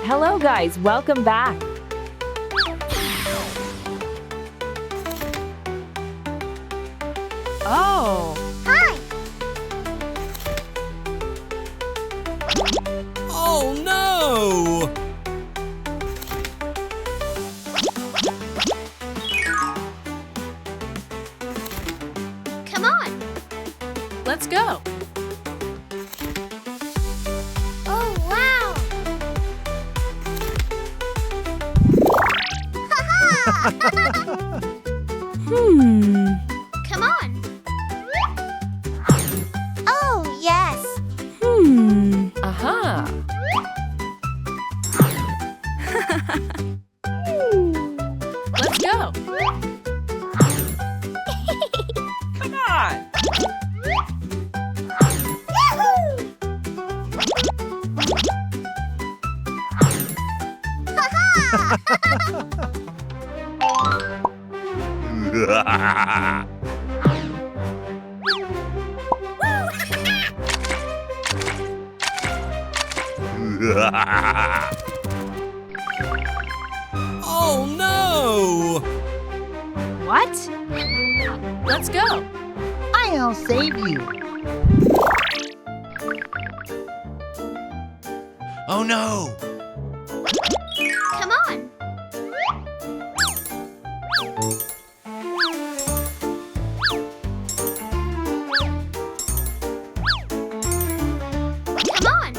Hello guys, welcome back. Oh. Hi. Oh no! Come on. Let's go. Oh, wow. Ha-ha! Come on. Oh, yes. Aha. Let's go. Come on. Oh no! What? Let's go. I'll save you. Oh no! Come on. Come on.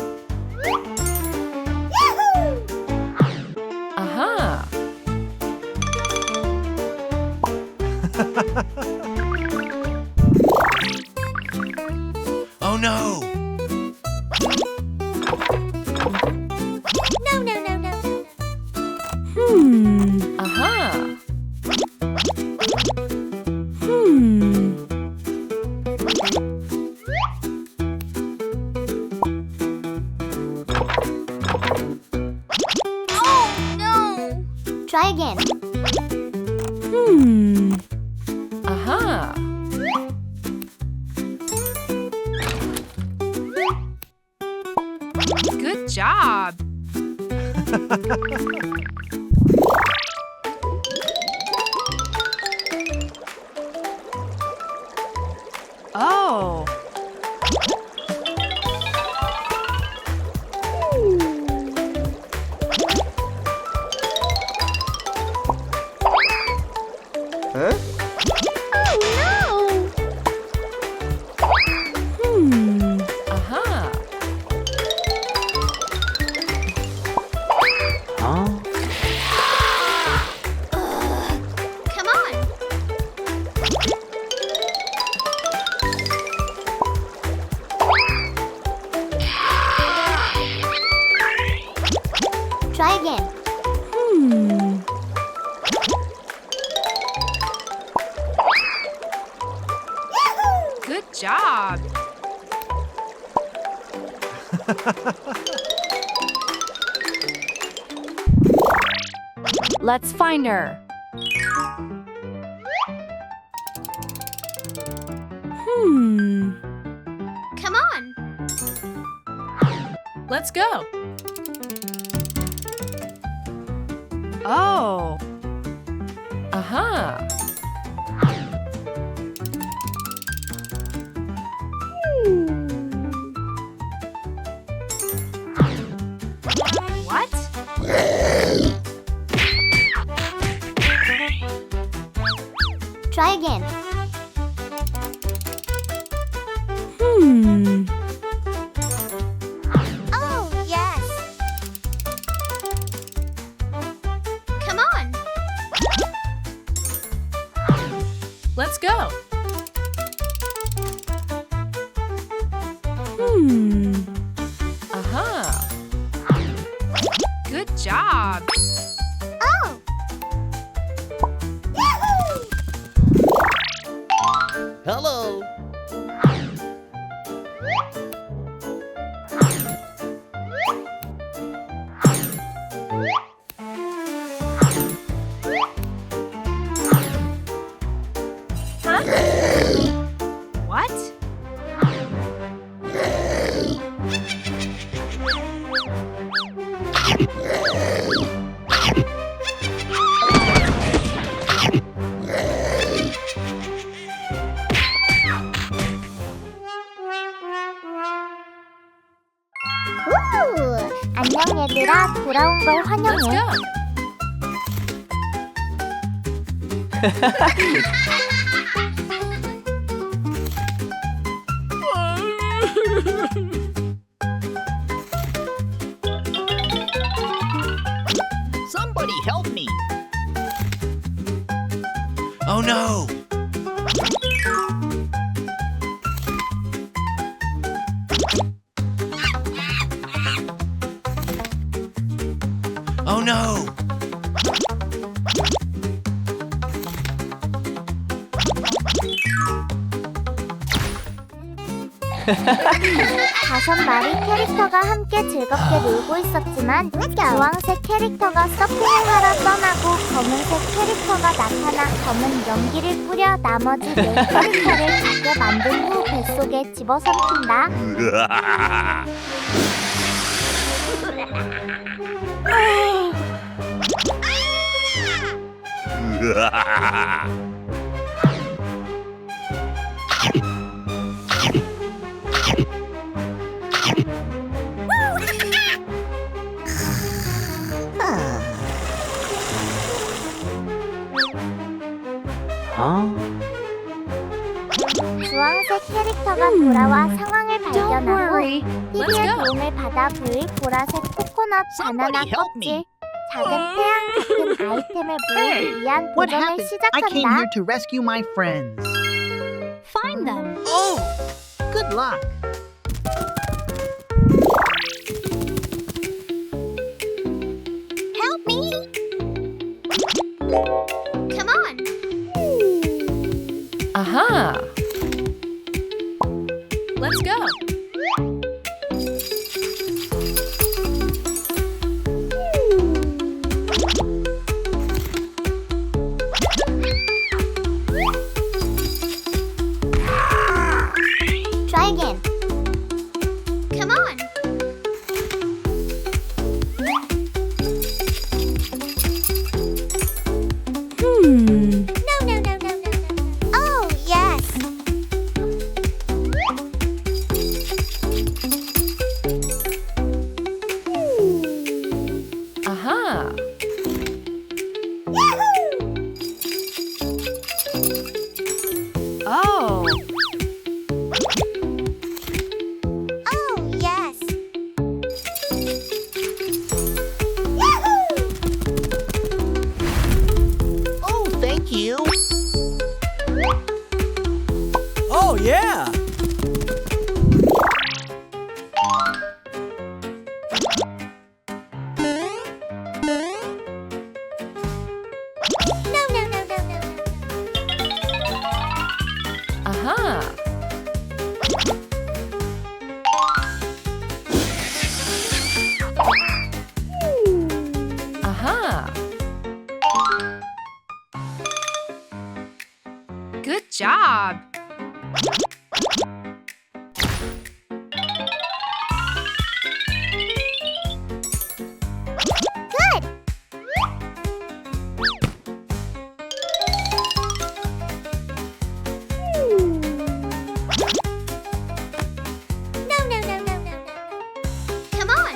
Yahoo! Aha. Oh no! No, no, no, no, no. Aha. Oh, no. Try again. Aha. Good job. Oh. Huh? Oh, Aha. Huh? no. Come on. Try again. Good job. Let's find her. Come on. Let's go. Oh. Aha. What? Try again. Oh, yes. Come on. Let's go. Aha. Good job. Oh. Yahoo! Hello. What? 우! 안녕 얘들아, 돌아온 걸 Let's 환영해. go. Somebody help me. Oh no! Oh no! 다섯 마리 캐릭터가 함께 즐겁게 놀고 있었지만 주황색 캐릭터가 서핑을 하러 떠나고 검은색 캐릭터가 나타나 검은 연기를 뿌려 나머지 네 캐릭터를 죽게 만든 후 뱃속에 집어삼킨다. 주황색 캐릭터가 돌아와 상황을 Don't 발견하고 worry. Let's TV의 go. 도움을 받아 보일 보라색 코코넛 바나나 Somebody help 껍질 me. 작은 태양 같은 아이템을 모으기 위한 What 도전을 happened? I came 시작한다. here to rescue my friends. Find them. Oh! Good luck. Help me! Come on! Aha. Let's go. Try again. Come on! Hmm. No. Oh, yes! Aha. Oh. Oh, yes! Oh, thank you. Oh yeah! No. Aha. Aha. Good job. Good! No. Come on!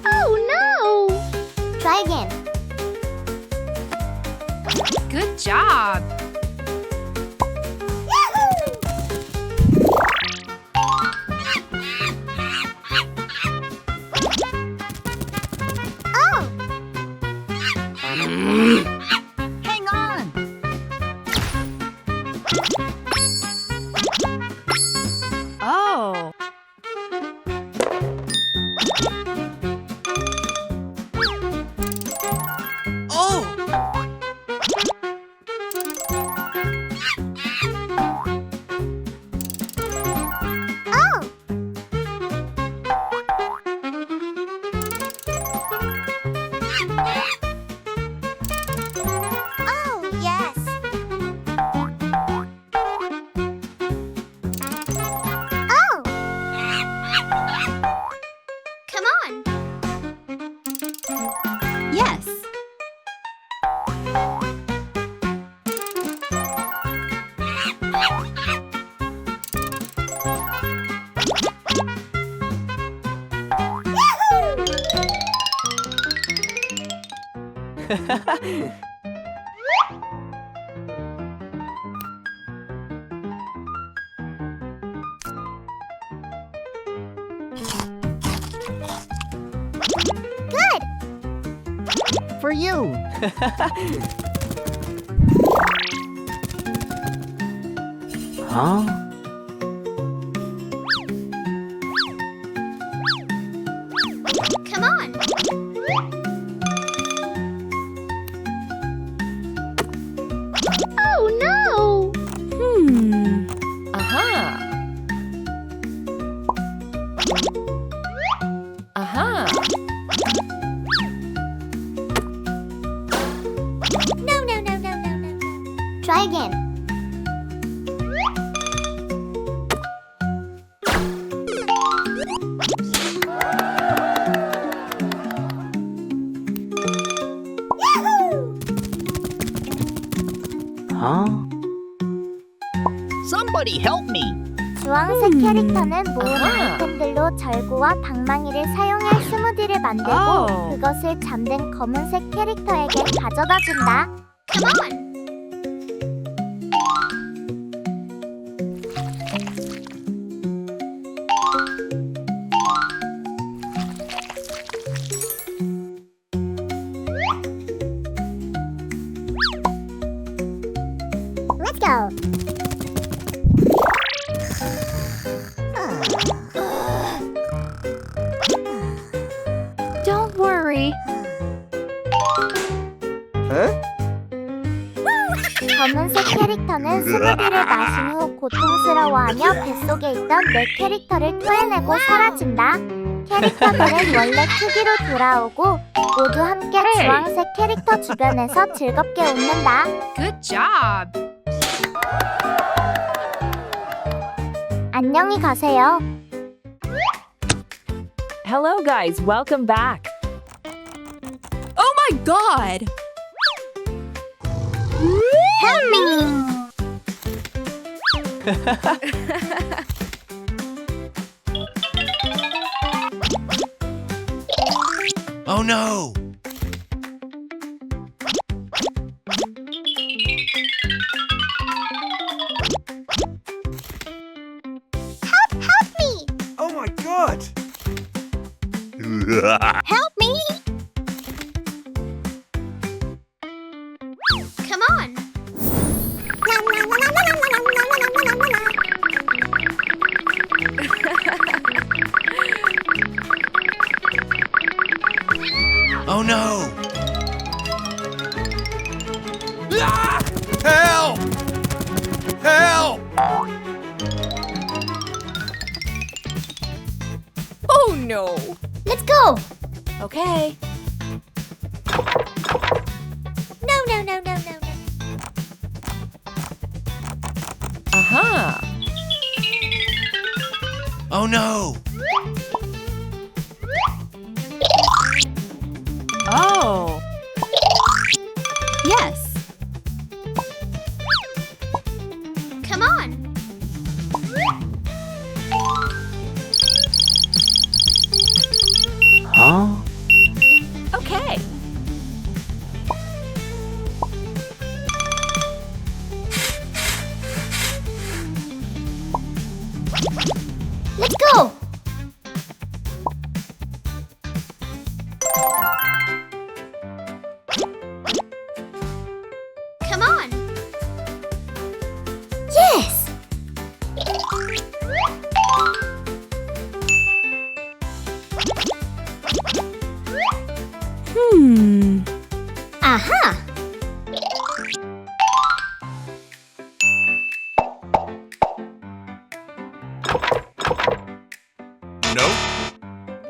Oh no! Try again. Good job. Oh! Hang on. Oh. Oh! For you. Huh? Come on. Oh no. Uh-huh. Uh-huh. No. Try again. Huh? Somebody help me. 주황색 캐릭터는 모은 아하. 아이템들로 절구와 방망이를 사용해 스무디를 만들고 오. 그것을 잠든 검은색 캐릭터에게 가져다 준다. Come on. Let's go. Don't worry. 검은색 캐릭터는 스무디를 마신 후 고통스러워하며 뱃속에 있던 내 캐릭터를 토해내고 사라진다. 캐릭터들은 원래 크기로 돌아오고 모두 함께 Hey. 주황색 캐릭터 주변에서 즐겁게 웃는다. Good job. 안녕히 가세요. Hello guys, welcome back. Oh my god. Help me! Oh no! Help me! Oh my god! Help me! Come on! Oh no! Ah! Help! Help! Oh no. Let's go! Okay. No. Uh-huh. Oh no! Oh. Yes. Come on! Huh? Okay. Let's go! Come on! Yes! Aha! Nope.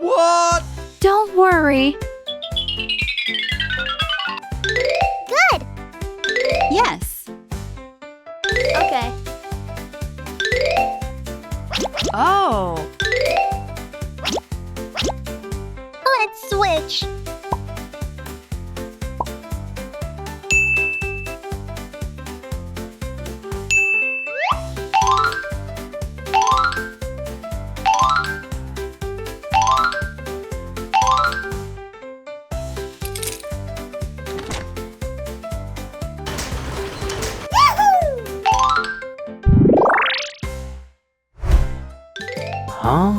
What? Don't worry. Good! Yes. Okay. Oh. Let's switch. Huh?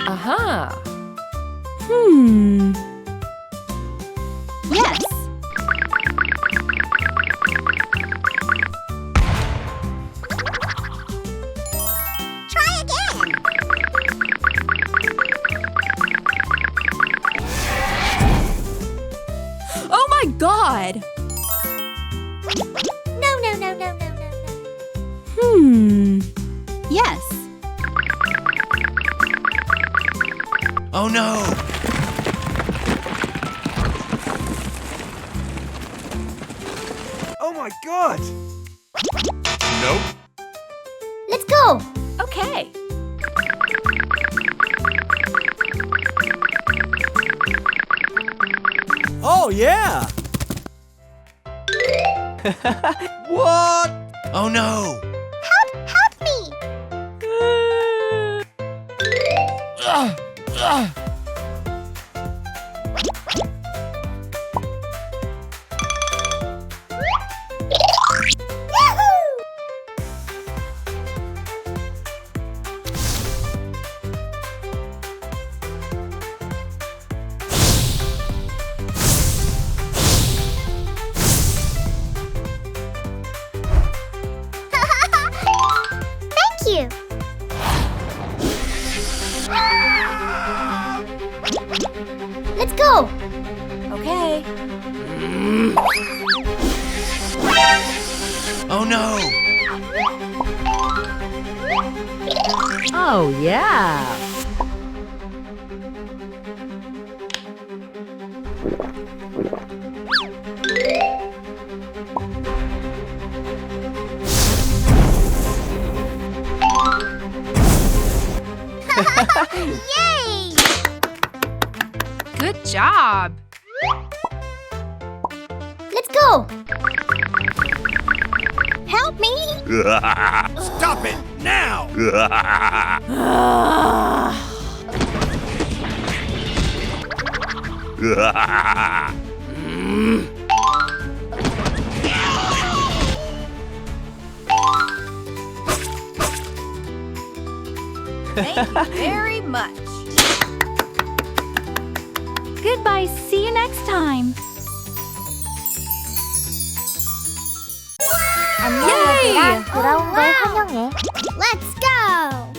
Aha! Yes. Try again. Oh my god. No, no, no, no, no, no, no. Yes. Oh no! Oh my god! Nope. Let's go. Okay. Oh yeah! What? Oh no! Help me. Ugh, ugh. Yahoo! Thank you. Let's go. Okay. Oh no! Oh, yeah. Yay! Good job. Let's go. Help me. Stop it now! Thank you very much. Goodbye. See you next time. 안녕 얘들아. 돌아온 걸 환영해. Let's go.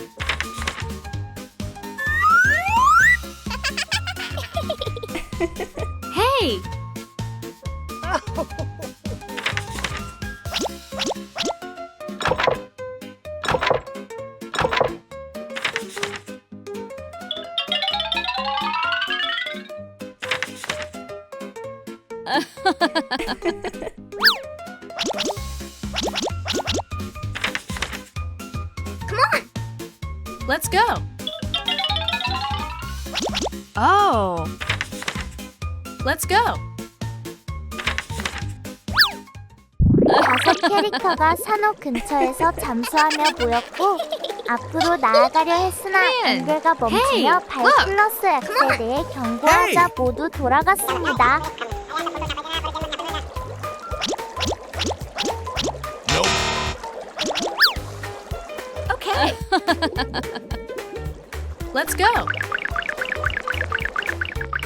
Hey. Let's go. Oh. Let's go. 5 캐릭터가 산호 근처에서 잠수하며 보였고 앞으로 나아가려 했으나 Man. 앵글가 멈추며 Hey, 발 look. 플러스 X에 대해 경고하자 Hey. 모두 돌아갔습니다. Nope. Okay. Let's go.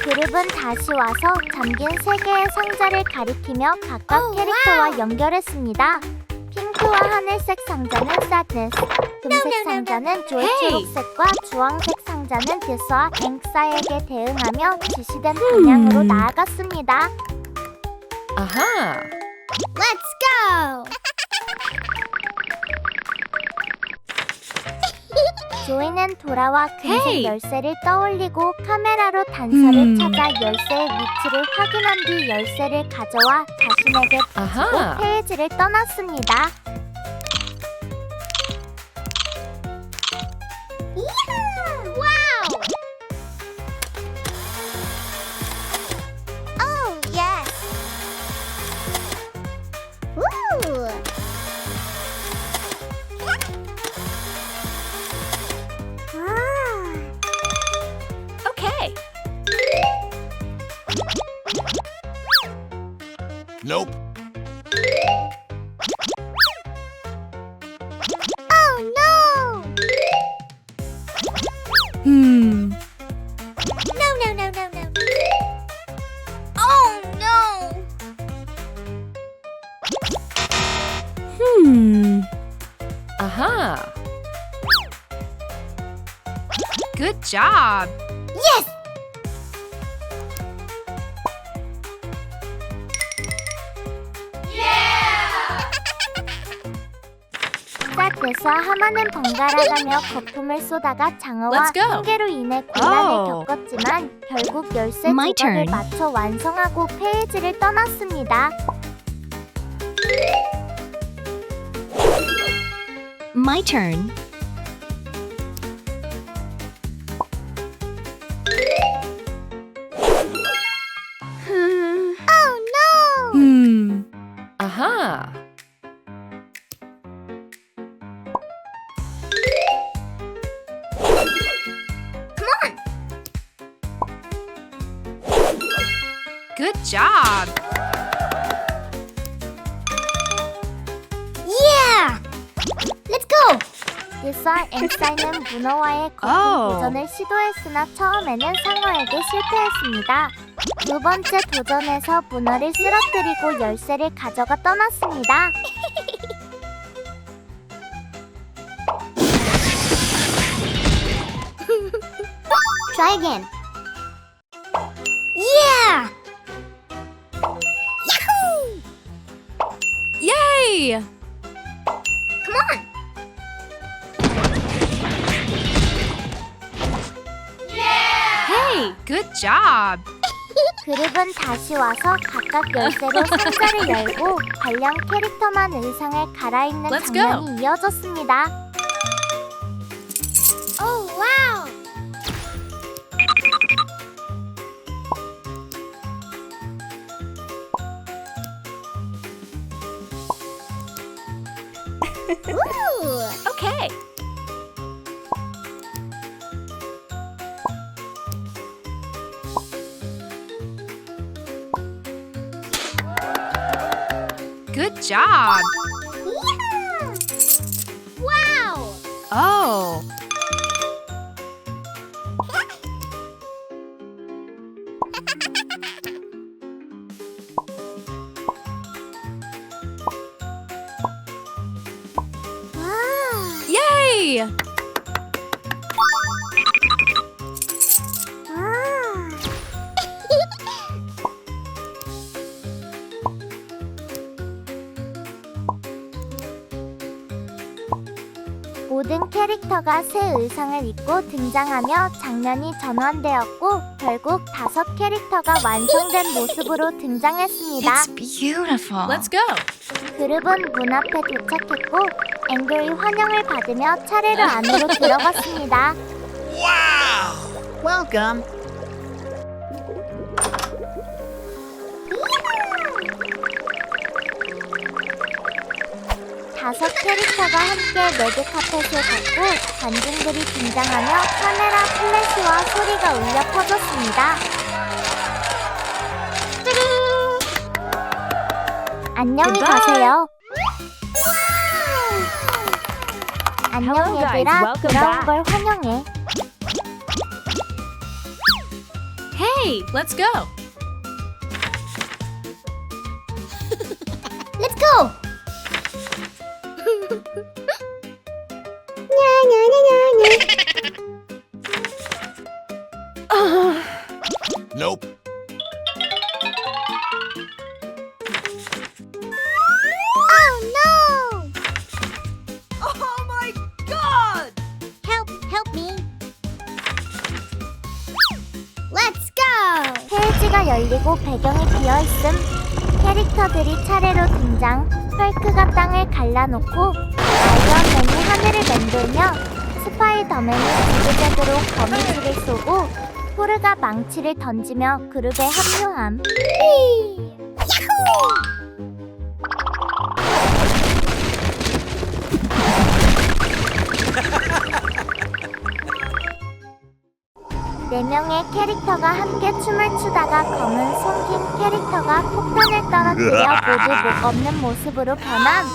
그룹은 다시 와서 잠긴 3개의 상자를 가리키며 각각 캐릭터와 연결했습니다. 핑크와 하늘색 상자는 Sadness, 금색 상자는 Joy, Hey. 초록색과 주황색 상자는 Dis와 앵사에게 대응하며 지시된 방향으로 나아갔습니다. Aha! Let's go! 조이는 돌아와 금색 Hey. 열쇠를 떠올리고 카메라로 단서를 Hmm. 찾아 열쇠의 위치를 확인한 뒤 열쇠를 가져와 자신에게 붙이고 아하. 페이지를 떠났습니다. 와우! Oh, yes! Woo! Okay. Nope. Oh no! Aha. Good job. 싹 돼서 하마는 번갈아가며 거품을 쏘다가 장어와 Let's go. 한계로 인해 곤란을 Oh. 겪었지만 결국 열쇠 My 조각을 turn. 맞춰 완성하고 페이지를 떠났습니다. My turn. Oh no! Aha. Good job. Yeah! Let's go! 예사 앵사이는 문어와의 거품 Oh. 도전을 시도했으나 처음에는 상어에게 실패했습니다. 두 번째 도전에서 문어를 쓰러뜨리고 열쇠를 가져가 떠났습니다. Try again. Yeah! Yahoo! Yay! Come on! Hey! Good job. 그룹은 다시 와서 각각 열쇠로 상자를 열고 관련 캐릭터만 의상을 갈아입는 Let's 장면이 이어졌습니다. 오 와우! Okay. Good job. 와우! Oh. Yay! 모든 캐릭터가 새 의상을 입고 등장하며 장면이 전환되었고 결국 5 캐릭터가 완성된 모습으로 등장했습니다. It's beautiful. Let's go. 그룹은 문 앞에 도착했고 앵글이 환영을 받으며 차례로 안으로 들어갔습니다. Wow! Welcome. 다섯 캐릭터가 함께 레드 카펫을 걷고 관중들이 등장하며 카메라 플래시와 소리가 울려 퍼졌습니다. 안녕히 Goodbye. 가세요. 안녕 Hello, guys. 얘들아, Welcome 돌아온 back. 걸 환영해. Hey! Let's go. Let's go! Nope. Oh no! Oh my god! Help me. Let's go! 페이지가 열리고 배경이 비어있음. 캐릭터들이 차례로 등장. 헐크가 땅을 갈라놓고 아이언맨이 하늘을 맴돌며 스파이더맨이 지그재그로 거미줄을 쏘고 토르가 망치를 던지며 그룹에 합류함. 야호! 네 명의 캐릭터가 함께 춤을 추다가 검은 손긴 캐릭터가 폭탄을 떨어뜨려 모두 목 없는 모습으로 변함.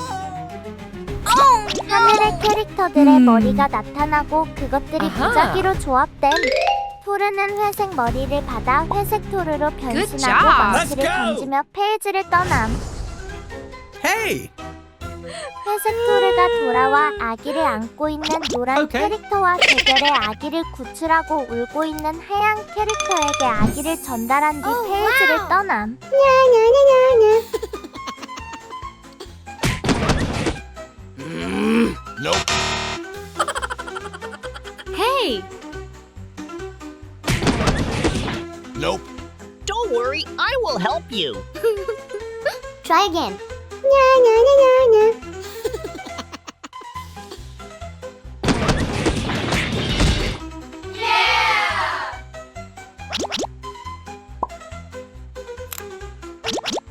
하늘의 캐릭터들의 머리가 나타나고 그것들이 아하. 무작위로 조합됨. 토르는 회색 머리를 받아 회색 토르로 변신하고 job. 망치를 Let's go. 던지며 페이지를 떠남. Hey! 회색 토르가 돌아와 아기를 안고 있는 노란 오케이. 캐릭터와 대결해 아기를 구출하고 울고 있는 하얀 캐릭터에게 아기를 전달한 뒤 페이지를 떠남. Nope. Hey! Nope. Don't worry, I will help you. Try again.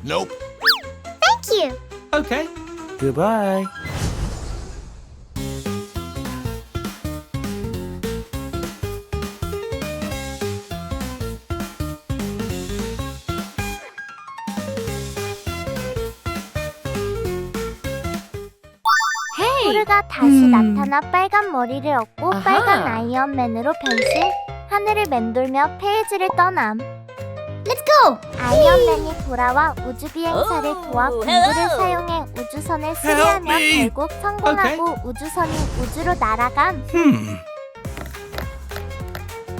Nope. Thank you. Okay. Goodbye. Hey! 토르가 다시 나타나 빨간 머리를 얻고 아하. 빨간 아이언맨으로 변신. 하늘을 맴돌며 페이지를 떠남. Let's go! 아이언맨이 돌아와 우주 비행사를 도와 공구를 사용해 우주선을 수리하며 me. 결국 성공하고 우주선이 우주로 날아감.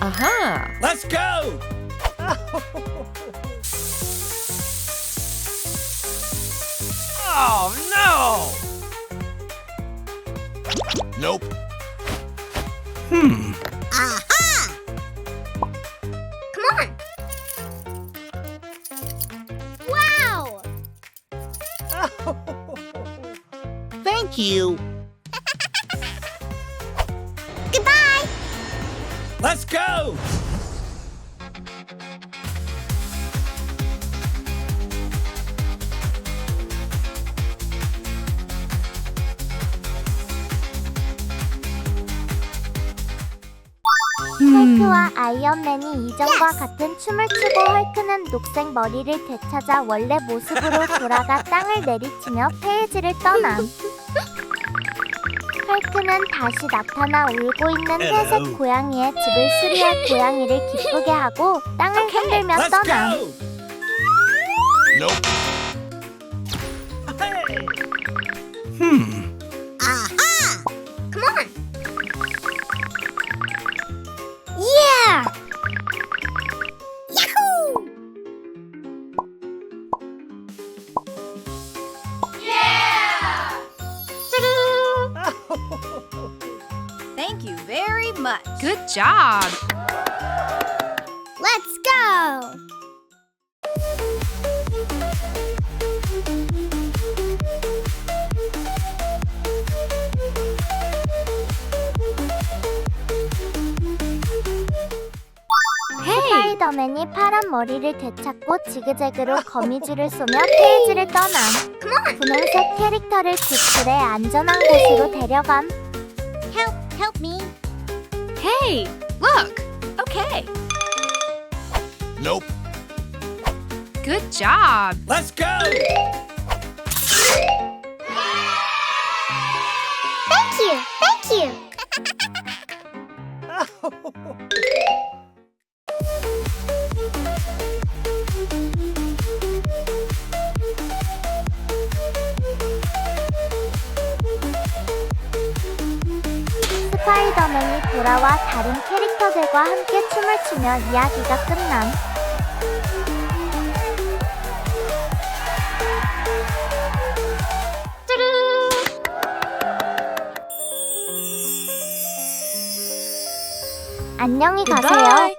Aha! Let's go. Oh no. Nope. Wow! Thank you. Goodbye! Let's go. 헐크와 아이언맨이 이전과 같은 춤을 추고 헐크는 녹색 머리를 되찾아 원래 모습으로 돌아가 땅을 내리치며 페이지를 떠남. 헐크는 다시 나타나 울고 있는 회색 고양이의 집을 수리해 고양이를 기쁘게 하고 땅을 흔들며 Let's 떠남. go. Nope. Yeah! Yahoo! Thank you very much. Good job. Let's go! 스파이더맨이 파란 머리를 되찾고 지그재그로 거미줄을 쏘며 페이지를 떠남. 분홍색 캐릭터를 구출해 안전한 곳으로 데려감. Help me. Hey! Look! Okay. Nope. Good job. Let's go. Thank you. 스파이더맨이 돌아와 다른 캐릭터들과 함께 춤을 추며 이야기가 끝남. 안녕히 가세요. Goodbye.